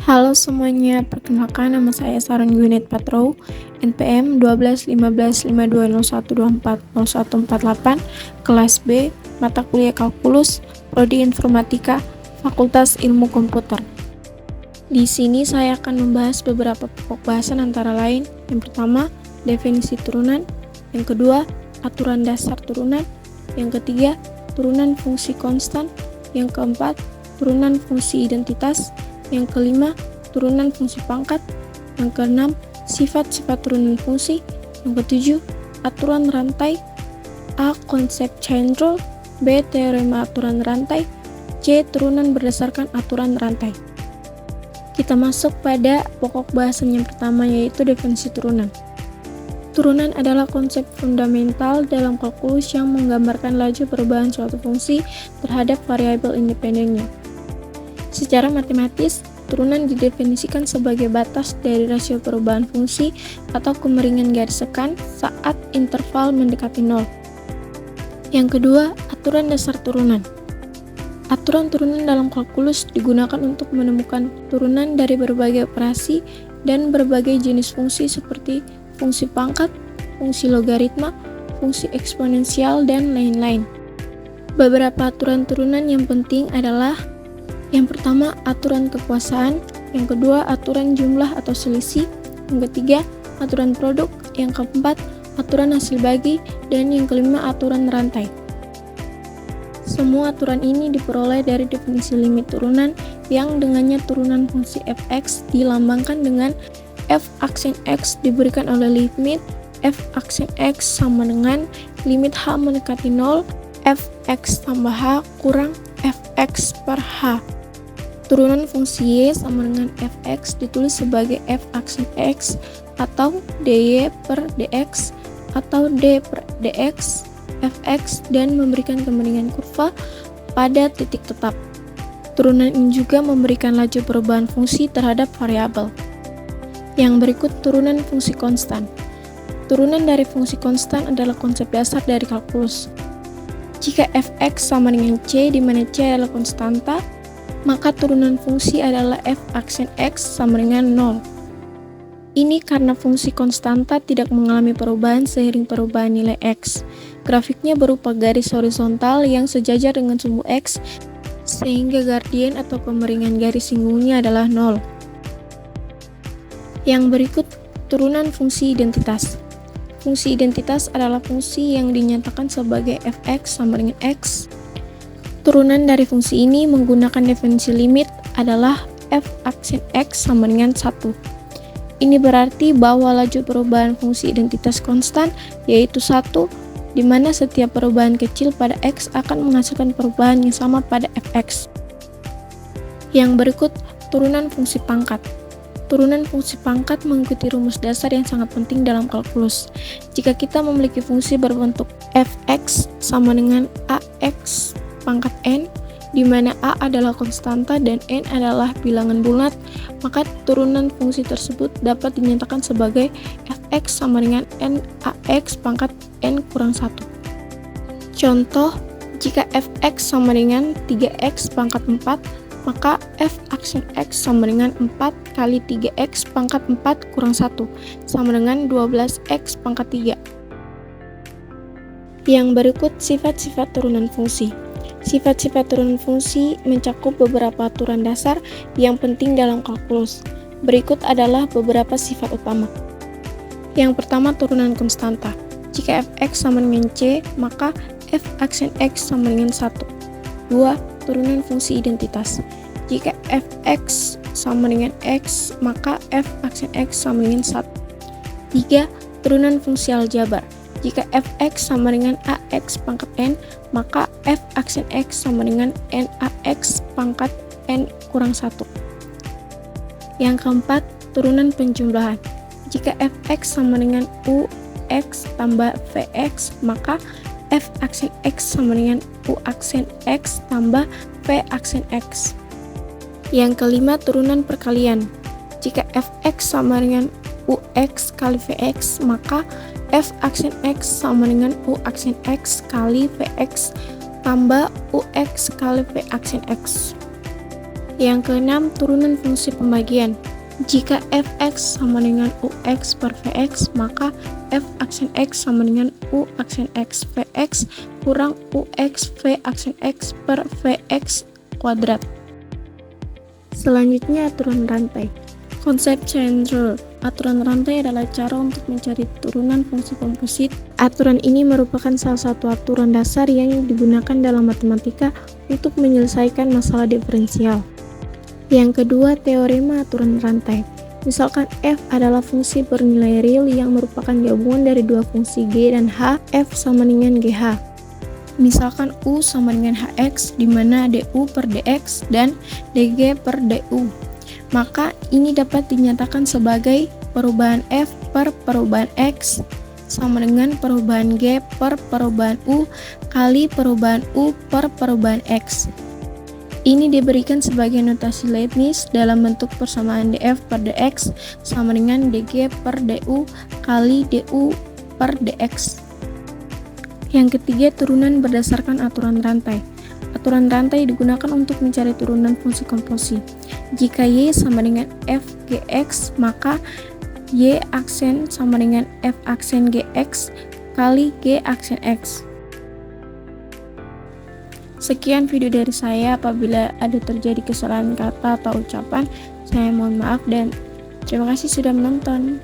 Halo semuanya, perkenalkan nama saya Saran Gwyneth Patrow, NPM 12155201240148, kelas B, mata kuliah Kalkulus, Prodi Informatika, Fakultas Ilmu Komputer. Di sini saya akan membahas beberapa pokok bahasan antara lain. Yang pertama, definisi turunan. Yang kedua, aturan dasar turunan. Yang ketiga, turunan fungsi konstan. Yang keempat, turunan fungsi identitas. Yang kelima, turunan fungsi pangkat. Yang keenam, sifat-sifat turunan fungsi. Yang ketujuh, aturan rantai. A. Konsep chain rule. B. Teorema aturan rantai. C. Turunan berdasarkan aturan rantai. Kita masuk pada pokok bahasan yang pertama, yaitu definisi turunan. Turunan adalah konsep fundamental dalam kalkulus yang menggambarkan laju perubahan suatu fungsi terhadap variabel independennya. Secara matematis, turunan didefinisikan sebagai batas dari rasio perubahan fungsi atau kemiringan garis sekan saat interval mendekati nol. Yang kedua, aturan dasar turunan. Aturan turunan dalam kalkulus digunakan untuk menemukan turunan dari berbagai operasi dan berbagai jenis fungsi seperti fungsi pangkat, fungsi logaritma, fungsi eksponensial, dan lain-lain. Beberapa aturan turunan yang penting adalah: yang pertama, aturan kekuasaan. Yang kedua, aturan jumlah atau selisih. Yang ketiga, aturan produk. Yang keempat, aturan hasil bagi. Dan yang kelima, aturan rantai. Semua aturan ini diperoleh dari definisi limit turunan, yang dengannya turunan fungsi f(x) dilambangkan dengan f aksen x diberikan oleh limit f aksen x sama dengan limit h mendekati 0, f(x) tambah h kurang f(x) per h. Turunan fungsi y sama dengan f(x) ditulis sebagai f aksen x atau dy per dx atau d per dx f(x) dan memberikan kemiringan kurva pada titik tetap. Turunan ini juga memberikan laju perubahan fungsi terhadap variabel. Yang berikut turunan fungsi konstan. Turunan dari fungsi konstan adalah konsep dasar dari kalkulus. Jika f(x) sama dengan c, di mana c adalah konstanta, maka turunan fungsi adalah f aksen x sama dengan 0. Ini karena fungsi konstanta tidak mengalami perubahan seiring perubahan nilai x. Grafiknya berupa garis horizontal yang sejajar dengan sumbu x, sehingga gradien atau kemiringan garis singgungnya adalah 0. Yang berikut turunan fungsi identitas. Fungsi identitas adalah fungsi yang dinyatakan sebagai f(x) sama dengan x. Turunan dari fungsi ini menggunakan definisi limit adalah f aksen x sama dengan 1. Ini berarti bahwa laju perubahan fungsi identitas konstan yaitu 1, di mana setiap perubahan kecil pada x akan menghasilkan perubahan yang sama pada fx. Yang berikut turunan fungsi pangkat. Turunan fungsi pangkat mengikuti rumus dasar yang sangat penting dalam kalkulus. Jika kita memiliki fungsi berbentuk fx sama dengan ax pangkat n, di mana a adalah konstanta dan n adalah bilangan bulat, maka turunan fungsi tersebut dapat dinyatakan sebagai fx sama dengan n ax pangkat n kurang 1. Contoh, jika fx sama dengan 3x pangkat 4, maka f aksen x sama dengan 4 kali 3x pangkat 4 kurang 1 sama dengan 12x pangkat 3. Yang berikut sifat-sifat turunan fungsi. Sifat-sifat turunan fungsi mencakup beberapa aturan dasar yang penting dalam kalkulus. Berikut adalah beberapa sifat utama. Yang pertama, turunan konstanta. Jika fx sama dengan c, maka f aksen x sama dengan 1. 2. Turunan fungsi identitas. Jika fx sama dengan x, maka f aksen x sama dengan 1. 3. Turunan fungsi aljabar. Jika fx sama dengan ax pangkat n, maka f aksen x sama dengan n ax pangkat n kurang 1. Yang keempat, turunan penjumlahan. Jika fx sama dengan ux tambah vx, maka f aksen x sama dengan u aksen x tambah v aksen x. Yang kelima, turunan perkalian. Jika fx sama dengan ux kali vx, maka f aksen x sama dengan u aksen x kali vx tambah ux kali v aksen x. Yang keenam, turunan fungsi pembagian. Jika fx sama dengan ux per vx, maka f aksen x sama dengan u aksen x vx kurang ux v aksen x per vx kuadrat. Selanjutnya, aturan rantai. Konsep chain rule. Aturan rantai adalah cara untuk mencari turunan fungsi komposit. Aturan ini merupakan salah satu aturan dasar yang digunakan dalam matematika untuk menyelesaikan masalah diferensial. Yang kedua, teorema aturan rantai. Misalkan f adalah fungsi bernilai real yang merupakan gabungan dari dua fungsi g dan h, f sama dengan gh. Misalkan u sama dengan hx, di mana du per dx dan dg per du. Maka ini dapat dinyatakan sebagai perubahan f per perubahan x sama dengan perubahan g per perubahan u kali perubahan u per perubahan x. Ini diberikan sebagai notasi Leibniz dalam bentuk persamaan df per dx sama dengan dg per du kali du per dx. Yang ketiga, turunan berdasarkan aturan rantai. Aturan rantai digunakan untuk mencari turunan fungsi komposi. Jika y sama dengan f gx, maka y aksen sama dengan f aksen gx kali g aksen x. Sekian video dari saya. Apabila ada terjadi kesalahan kata atau ucapan, saya mohon maaf dan terima kasih sudah menonton.